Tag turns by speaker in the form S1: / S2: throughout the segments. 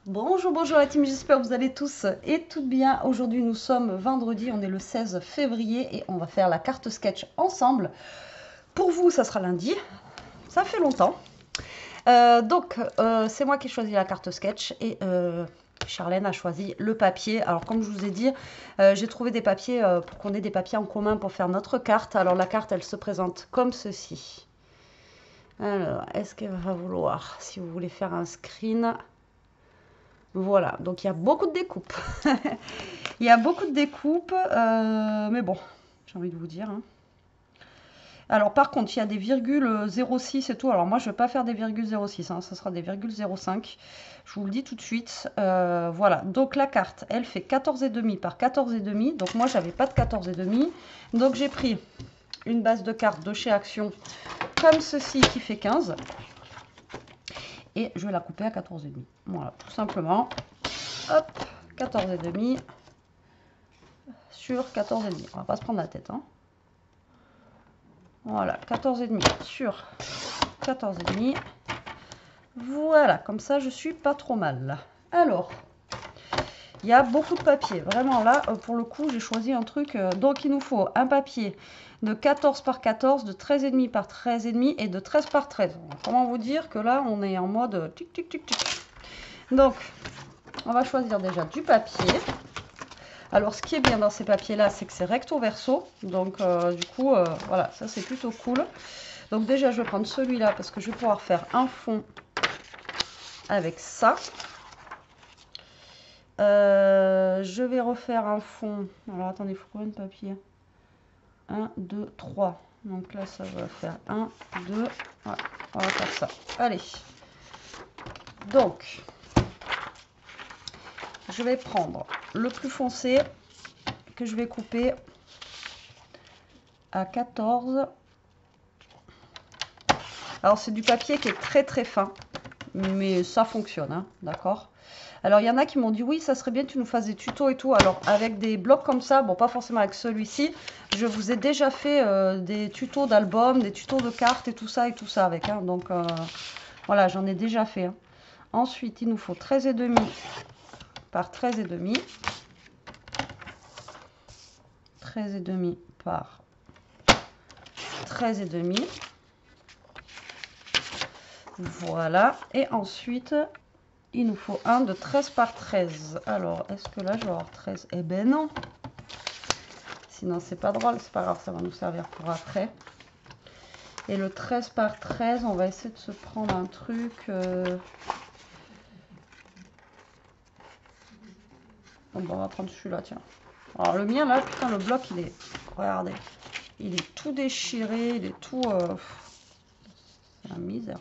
S1: Bonjour, bonjour la team, j'espère que vous allez tous et toutes bien. Aujourd'hui nous sommes vendredi, on est le 16 février et on va faire la carte sketch ensemble. Pour vous ça sera lundi, ça fait longtemps. C'est moi qui ai choisi la carte sketch et Charlène a choisi le papier. Alors comme je vous ai dit, j'ai trouvé des papiers pour qu'on ait des papiers en commun pour faire notre carte. Alors la carte elle se présente comme ceci. Alors est-ce qu'elle va vouloir, si vous voulez faire un screen... Voilà, donc il y a beaucoup de découpes. Il y a beaucoup de découpes, mais bon, j'ai envie de vous dire. Hein. Alors par contre, il y a des virgules 0,6 et tout. Alors moi, je ne vais pas faire des virgules 0,6, hein, ça sera des virgules 0,5. Je vous le dis tout de suite. Voilà, donc la carte, elle fait 14,5 par 14,5. Donc moi, j'avais pas de 14,5. Donc j'ai pris une base de carte de chez Action comme ceci qui fait 15. Et je vais la couper à 14,5. Voilà, tout simplement. Hop, 14,5 sur 14,5. On va pas se prendre la tête. Hein. Voilà, 14,5 sur 14,5. Voilà, comme ça, je suis pas trop mal. Alors, il y a beaucoup de papier. Vraiment, là, pour le coup, j'ai choisi un truc. Donc, il nous faut un papier de 14 par 14, de 13,5 par 13,5 et de 13 par 13. Comment vous dire que là, on est en mode tic, tic, tic, tic. Donc, on va choisir déjà du papier. Alors, ce qui est bien dans ces papiers-là, c'est que c'est recto verso. Donc, du coup, voilà, ça, c'est plutôt cool. Donc, déjà, je vais prendre celui-là parce que je vais pouvoir faire un fond avec ça. Je vais refaire un fond. Alors, attendez, il faut combien de papier? 1, 2, 3. Donc là, ça va faire 1, 2. Voilà, on va faire ça. Allez. Donc, je vais prendre le plus foncé que je vais couper à 14. Alors, c'est du papier qui est très très fin, mais ça fonctionne, hein, d'accord? Alors, il y en a qui m'ont dit, oui, ça serait bien que tu nous fasses des tutos et tout. Alors, avec des blocs comme ça, bon, pas forcément avec celui-ci, je vous ai déjà fait des tutos d'albums, des tutos de cartes et tout ça avec. Hein, donc, voilà, j'en ai déjà fait. Hein. Ensuite, il nous faut 13,5 par 13,5. 13,5 par 13,5. Voilà. Et ensuite, il nous faut un de 13 par 13. Alors, est-ce que là, je vais avoir 13? Eh ben non. Sinon, c'est pas drôle. C'est pas grave, ça va nous servir pour après. Et le 13 par 13, on va essayer de se prendre un truc... Bon, on va prendre celui-là, tiens. Alors, le mien, là, putain, le bloc, il est... Regardez. Il est tout déchiré. Il est tout... C'est la misère.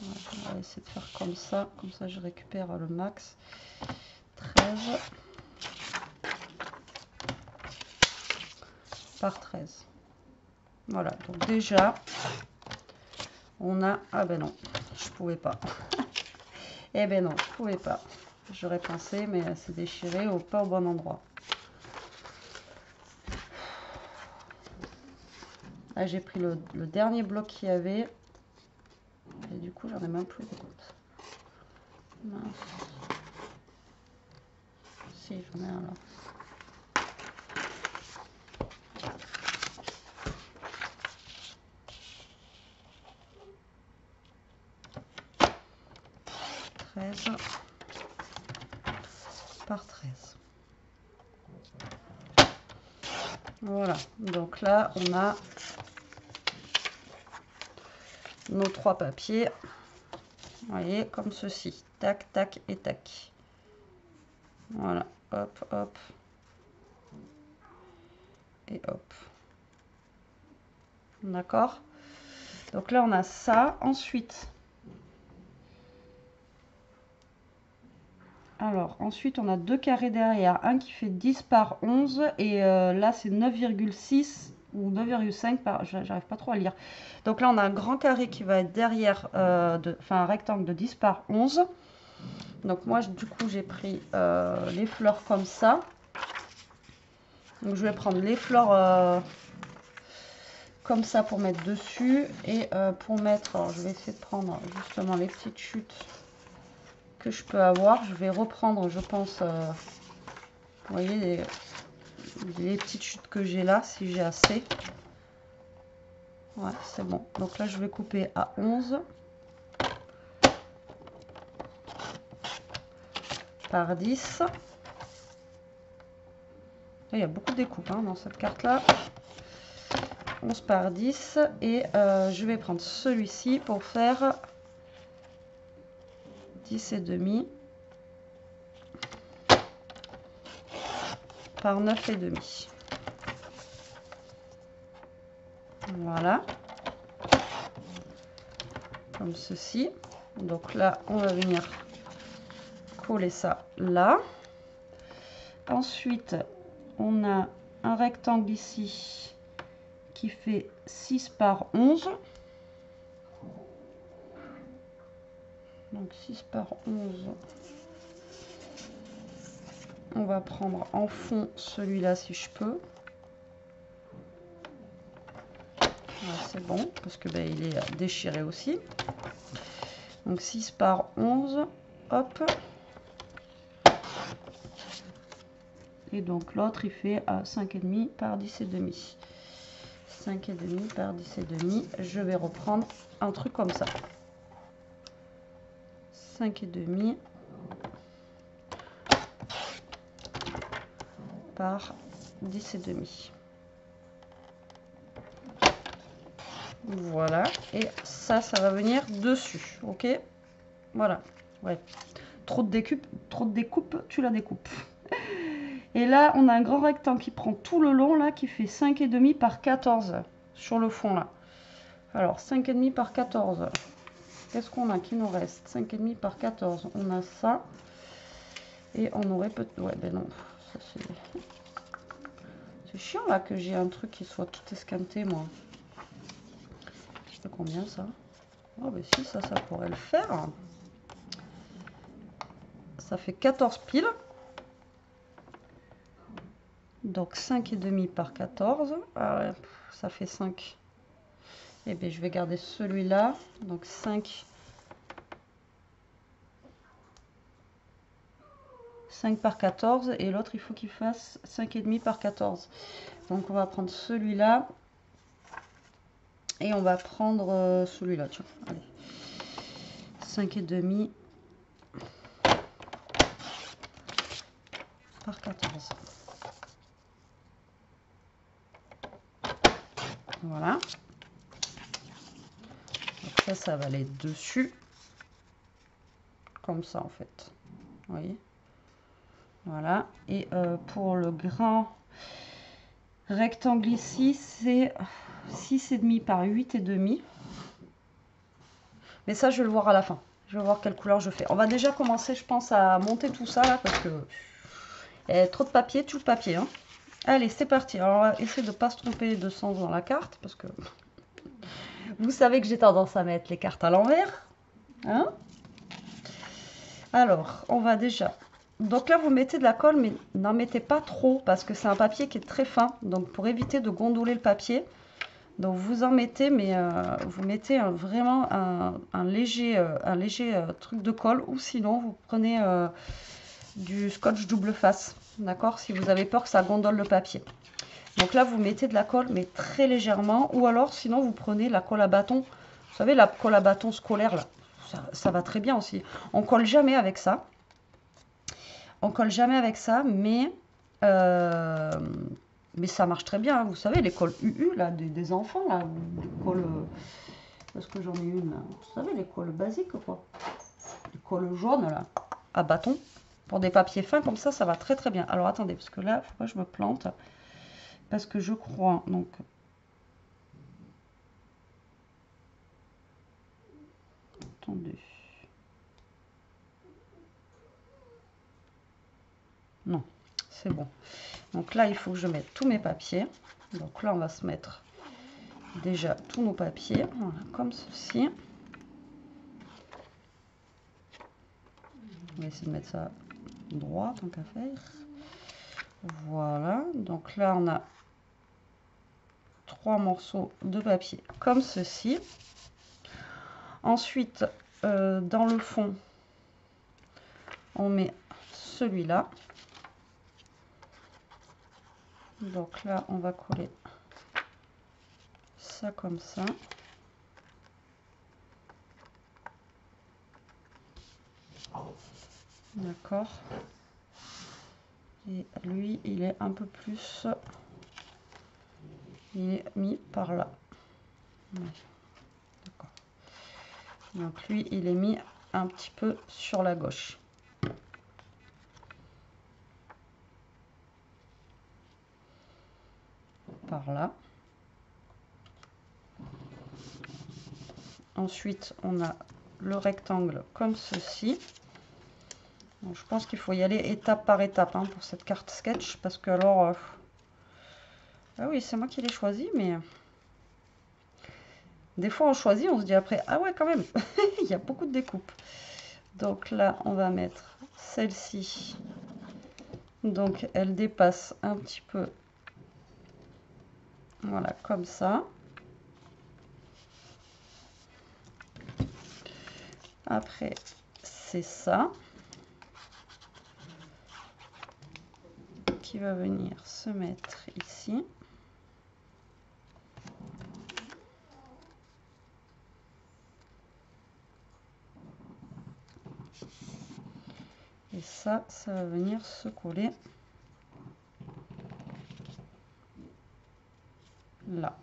S1: On va essayer de faire comme ça je récupère le max. 13 par 13. Voilà, donc déjà, on a... Ah ben non, je pouvais pas. Eh ben non, je pouvais pas. J'aurais pensé, mais c'est déchiré pas au bon endroit. Là, j'ai pris le dernier bloc qu'il y avait. Et du coup, j'en ai même plus d'écoute. Mince. Si, j'en ai un là. Par 13. Voilà, donc là on a nos 3 papiers, vous voyez, comme ceci, tac, tac et tac. Voilà, hop, hop, et hop. D'accord? Donc là on a ça, ensuite... Alors, ensuite, on a 2 carrés derrière. Un qui fait 10 par 11. Et là, c'est 9,6 ou 9,5 par... J'arrive pas trop à lire. Donc là, on a un grand carré qui va être derrière, enfin un rectangle de 10 par 11. Donc moi, du coup, j'ai pris les fleurs comme ça. Donc je vais prendre les fleurs comme ça pour mettre dessus. Et pour mettre... Alors, je vais essayer de prendre justement les petites chutes que je peux avoir. Je vais reprendre, je pense, vous voyez, les petites chutes que j'ai là, si j'ai assez. Ouais, c'est bon. Donc là, je vais couper à 11 par 10. Il y a beaucoup de découpes hein, dans cette carte-là. 11 par 10. Et je vais prendre celui-ci pour faire 10 et demi par 9 et demi. Voilà. Comme ceci. Donc là, on va venir coller ça là. Ensuite, on a un rectangle ici qui fait 6 par 11. Donc 6 par 11. On va prendre en fond celui-là si je peux. Voilà, c'est bon parce que ben, il est déchiré aussi. Donc 6 par 11. Hop. Et donc l'autre il fait à 5,5 par 10 et demi. 5,5 par 10 et demi. Je vais reprendre un truc comme ça. 5,5 par 10 et demi. Voilà. Et ça va venir dessus. Ok. Voilà. Ouais. Trop de découpe, tu la découpes. Et là, on a un grand rectangle qui prend tout le long, là, qui fait 5,5 par 14 sur le fond, là. Alors, 5,5 par 14. Qu'est-ce qu'on a qui nous reste? 5,5 par 14. On a ça. Et on aurait peut-être... Ouais, ben non. C'est chiant, là, que j'ai un truc qui soit tout esquinté, moi. C'est combien, ça? Oh, ben si, ça pourrait le faire. Ça fait 14 piles. Donc 5,5 par 14, ça fait 5. Et bien je vais garder celui-là. Donc 5 par 14 et l'autre il faut qu'il fasse 5,5 par 14. Donc on va prendre celui-là et on va prendre celui-là. Allez. 5,5 par 14. Voilà. Donc ça va aller dessus. Comme ça en fait. Vous voyez? Voilà. Et pour le grand rectangle ici, c'est 6,5 par 8,5. Mais ça, je vais le voir à la fin. Je vais voir quelle couleur je fais. On va déjà commencer, je pense, à monter tout ça là parce que trop de papier, tout le papier. Hein. Allez, c'est parti. Alors, on va essayer de ne pas se tromper de sens dans la carte parce que vous savez que j'ai tendance à mettre les cartes à l'envers. Hein? Alors, on va déjà... Donc là, vous mettez de la colle, mais n'en mettez pas trop parce que c'est un papier qui est très fin. Donc, pour éviter de gondoler le papier, donc vous en mettez, mais vous mettez vraiment un léger truc de colle. Ou sinon, vous prenez du scotch double face, d'accord? Si vous avez peur que ça gondole le papier. Donc là, vous mettez de la colle, mais très légèrement. Ou alors, sinon, vous prenez la colle à bâton. Vous savez, la colle à bâton scolaire, là. Ça va très bien aussi. On colle jamais avec ça. On colle jamais avec ça, mais ça marche très bien. Hein. Vous savez, les colles UU, là, des enfants, là. Les colles... Parce que j'en ai une, là. Vous savez, les colles basiques, quoi. Les colles jaunes, là, à bâton. Pour des papiers fins, comme ça va très très bien. Alors, attendez, parce que là, il faut pas que je me plante. Parce que je crois, donc... Attendez. Non, c'est bon. Donc là, il faut que je mette tous mes papiers. Donc là, on va se mettre déjà tous nos papiers. Voilà, comme ceci. On va essayer de mettre ça droit, tant qu'à faire. Voilà. Donc là, on a 3 morceaux de papier comme ceci. Ensuite, dans le fond, on met celui-là. Donc là, on va coller ça comme ça. D'accord. Et lui, il est un peu plus... Il est mis par là. Oui. D'accord. Donc lui, il est mis un petit peu sur la gauche. Par là. Ensuite, on a le rectangle comme ceci. Donc, je pense qu'il faut y aller étape par étape hein, pour cette carte sketch. Parce que alors... Ah oui, c'est moi qui l'ai choisi, mais... Des fois, on choisit, on se dit après, ah ouais, quand même, il y a beaucoup de découpes. Donc là, on va mettre celle-ci. Donc, elle dépasse un petit peu. Voilà, comme ça. Après, c'est ça. Qui va venir se mettre ici. Et ça va venir se coller là.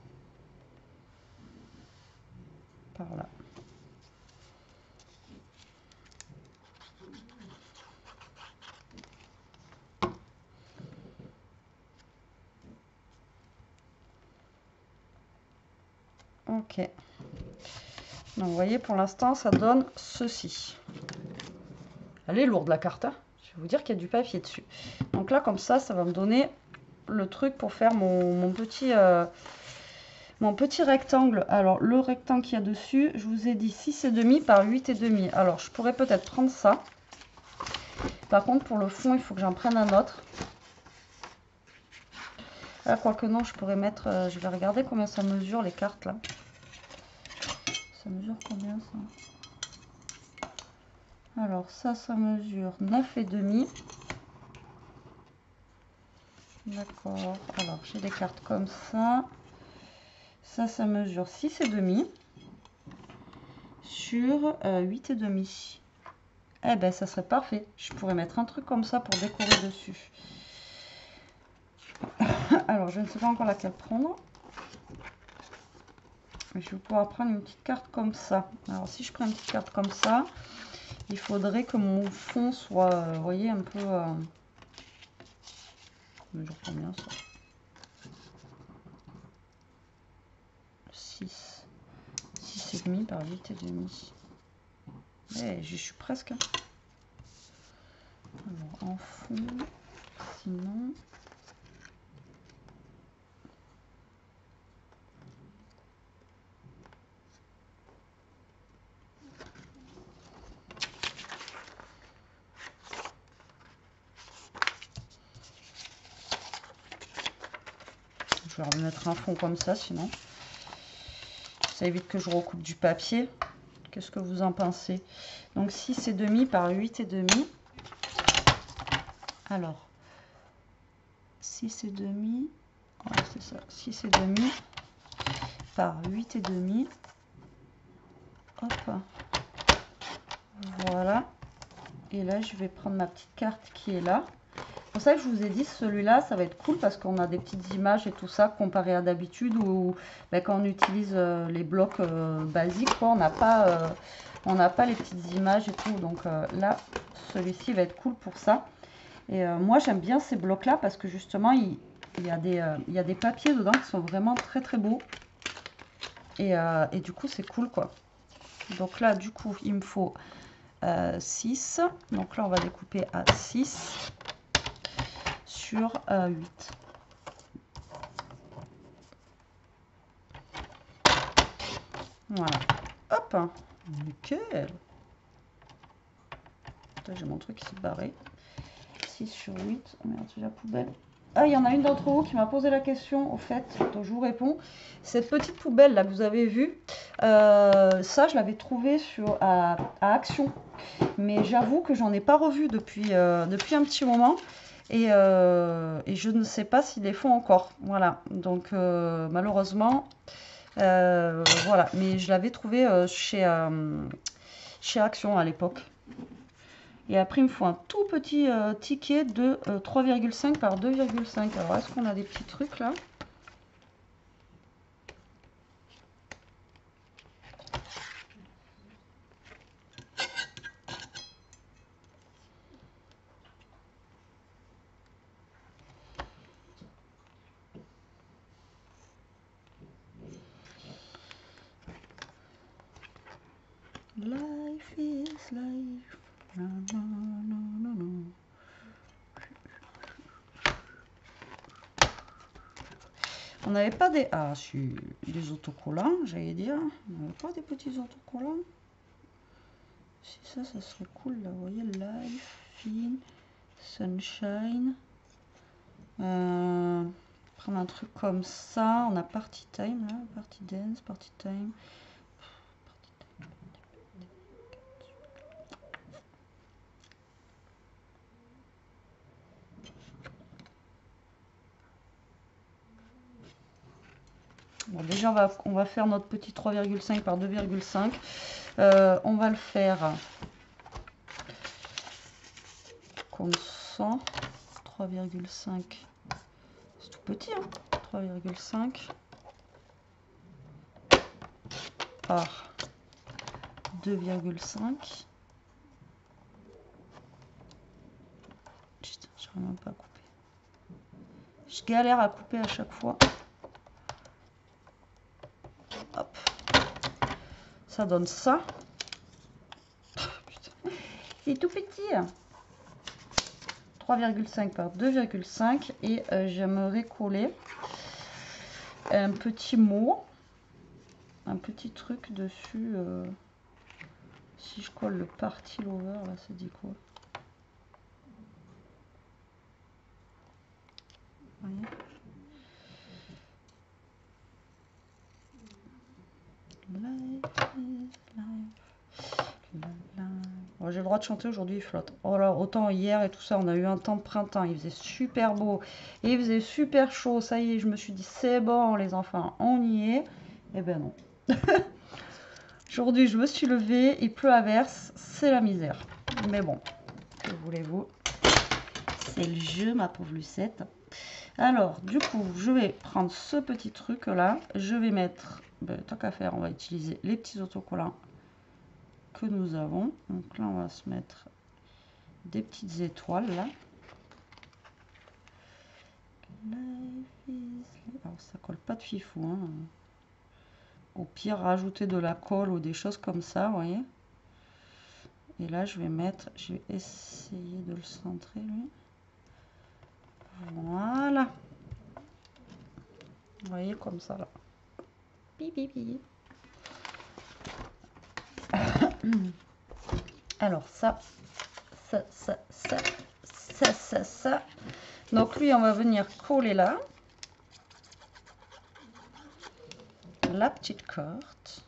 S1: Par là. Ok. Donc vous voyez, pour l'instant, ça donne ceci. Elle est lourde la carte, hein. Je vais vous dire qu'il y a du papier dessus. Donc là, comme ça va me donner le truc pour faire mon petit rectangle. Alors, le rectangle qu'il y a dessus, je vous ai dit 6,5 par 8,5. Alors, je pourrais peut-être prendre ça. Par contre, pour le fond, il faut que j'en prenne un autre. Là, quoique non, je pourrais mettre... je vais regarder combien ça mesure, les cartes, là. Ça mesure combien, ça? Alors, ça mesure 9,5. D'accord. Alors, j'ai des cartes comme ça. Ça mesure 6,5 sur 8,5. Eh ben, ça serait parfait. Je pourrais mettre un truc comme ça pour décorer dessus. Alors, je ne sais pas encore laquelle prendre. Mais je vais pouvoir prendre une petite carte comme ça. Alors, si je prends une petite carte comme ça, il faudrait que mon fond soit, vous voyez, un peu... mesure combien ça? 6,5 par 8,5. Eh, j'y suis presque. Alors, en fond, sinon... Je vais remettre un fond comme ça, sinon. Ça évite que je recoupe du papier. Qu'est-ce que vous en pensez? Donc 6,5 par 8,5. Alors, 6,5. Ouais, c'est ça. 6,5 par 8,5. Hop. Voilà. Et là, je vais prendre ma petite carte qui est là. C'est pour ça que je vous ai dit, celui-là, ça va être cool parce qu'on a des petites images et tout ça comparé à d'habitude où quand on utilise les blocs basiques, quoi, on n'a pas les petites images et tout. Donc là, celui-ci va être cool pour ça. Et moi, j'aime bien ces blocs-là parce que justement, il y a des papiers dedans qui sont vraiment très très beaux. Et du coup, c'est cool, quoi. Donc là, du coup, il me faut 6. Donc là, on va découper à 6. Sur 8. Voilà. Hop. Nickel. J'ai mon truc qui s'est barré. 6 sur 8. Oh merde, j'ai la poubelle. Ah, il y en a une d'entre vous qui m'a posé la question, au fait, donc je vous réponds. Cette petite poubelle là que vous avez vue, ça je l'avais trouvée à Action, mais j'avoue que j'en ai pas revu depuis un petit moment. Et je ne sais pas s'ils les font encore. Voilà. Donc malheureusement, voilà. Mais je l'avais trouvé chez Action à l'époque. Et après, il me faut un tout petit ticket de 3,5 par 2,5. Alors, est-ce qu'on a des petits trucs là? Life is life. Na, na, na, na, na. On n'avait pas des... Ah, si, des autocollants, j'allais dire. On n'avait pas des petits autocollants. Si ça serait cool, là. Vous voyez, Life, Fin, Sunshine. Prendre un truc comme ça. On a Party Time, là. Party Dance, Party Time. Bon, déjà, on va faire notre petit 3,5 par 2,5. On va le faire comme ça. 3,5. C'est tout petit, hein. 3,5 par 2,5. Putain, j'arrive même pas à couper. Je galère à couper à chaque fois. Hop. Ça donne ça. Putain. C'est tout petit. 3,5 par 2,5. Et j'aimerais coller un petit mot. Un petit truc dessus. Si je colle le party lover, là, ça dit quoi? Vous voyez? Bon, j'ai le droit de chanter aujourd'hui, il flotte. Oh là, autant hier et tout ça, on a eu un temps de printemps, il faisait super beau, il faisait super chaud, ça y est, je me suis dit c'est bon les enfants, on y est. Eh ben non. Aujourd'hui, je me suis levée, il pleut à verse, c'est la misère. Mais bon, que voulez-vous? C'est le jeu, ma pauvre Lucette. Alors, du coup, je vais prendre ce petit truc là, je vais mettre, ben, tant qu'à faire, on va utiliser les petits autocollants que nous avons. Donc là, on va se mettre des petites étoiles là. Alors, ça colle pas de fifou, hein. Au pire, rajouter de la colle ou des choses comme ça, vous voyez. Et là, je vais essayer de le centrer, lui. Voilà. Vous voyez, comme ça, là. Pipi. Alors, ça. Donc, lui, on va venir coller là. La petite carte.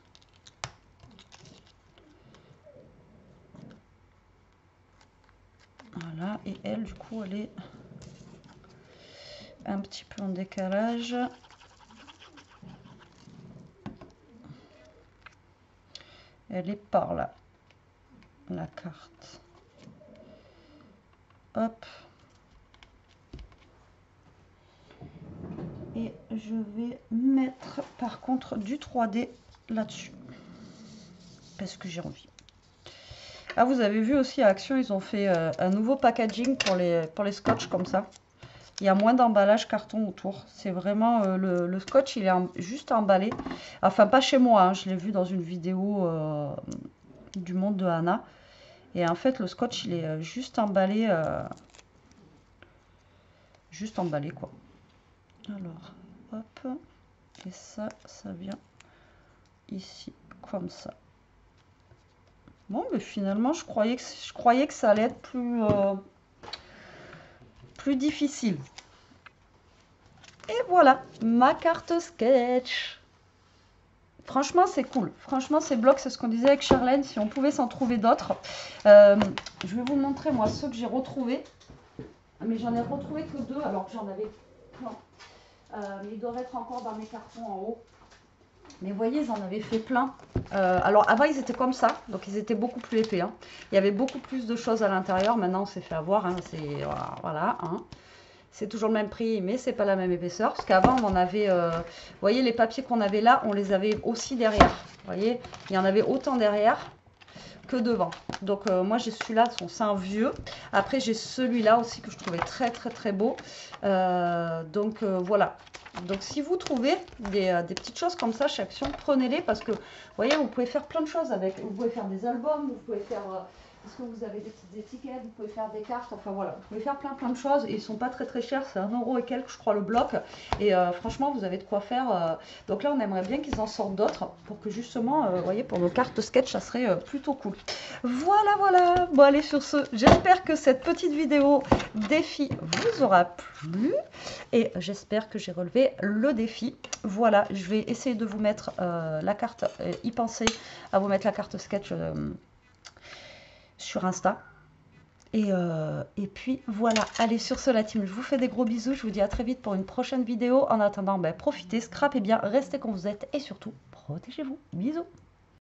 S1: Voilà, et elle, du coup, elle est un petit peu en décalage. Elle est par là, la carte. Hop. Et je vais mettre, par contre, du 3D là-dessus. Parce que j'ai envie. Ah, vous avez vu aussi à Action, ils ont fait un nouveau packaging pour les scotch comme ça. Il y a moins d'emballage carton autour. C'est vraiment le scotch, il est juste emballé. Enfin, pas chez moi, hein, je l'ai vu dans une vidéo du monde de Anna. Et en fait, le scotch, il est juste emballé quoi. Alors, hop. Et ça vient ici, comme ça. Bon, mais finalement, je croyais que ça allait être plus difficile. Et voilà, ma carte sketch. Franchement, c'est cool. Franchement, ces blocs, c'est ce qu'on disait avec Charlène, si on pouvait s'en trouver d'autres. Je vais vous montrer, moi, ceux que j'ai retrouvés. Mais j'en ai retrouvé que 2, alors que j'en avais plein. Mais ils doivent être encore dans mes cartons en haut. Mais vous voyez, ils en avaient fait plein. Alors, avant, ils étaient comme ça. Donc, ils étaient beaucoup plus épais. Hein. Il y avait beaucoup plus de choses à l'intérieur. Maintenant, on s'est fait avoir. Hein. C'est, voilà. Hein. C'est toujours le même prix, mais c'est pas la même épaisseur. Parce qu'avant, on avait, vous voyez, les papiers qu'on avait là, on les avait aussi derrière. Vous voyez, il y en avait autant derrière que devant. Donc, moi, j'ai celui-là, c'est un vieux. Après, j'ai celui-là aussi que je trouvais très, très, très beau. Donc, voilà. Donc, si vous trouvez des petites choses comme ça chez Action, prenez-les parce que, vous voyez, vous pouvez faire plein de choses avec. Vous pouvez faire des albums, vous pouvez faire... Est-ce que vous avez des petites étiquettes, vous pouvez faire des cartes, enfin voilà, vous pouvez faire plein de choses et ils sont pas très très chers, c'est 1 € et quelques je crois le bloc et franchement vous avez de quoi faire. Donc là on aimerait bien qu'ils en sortent d'autres pour que justement, vous voyez, pour nos cartes sketch ça serait plutôt cool. Voilà, bon allez sur ce, j'espère que cette petite vidéo défi vous aura plu et j'espère que j'ai relevé le défi. Voilà, je vais essayer de vous mettre la carte, y penser à vous mettre la carte sketch sur Insta. Et puis voilà, allez sur ce la team, je vous fais des gros bisous, je vous dis à très vite pour une prochaine vidéo. En attendant, profitez, scrapez bien, restez comme vous êtes et surtout, protégez-vous. Bisous.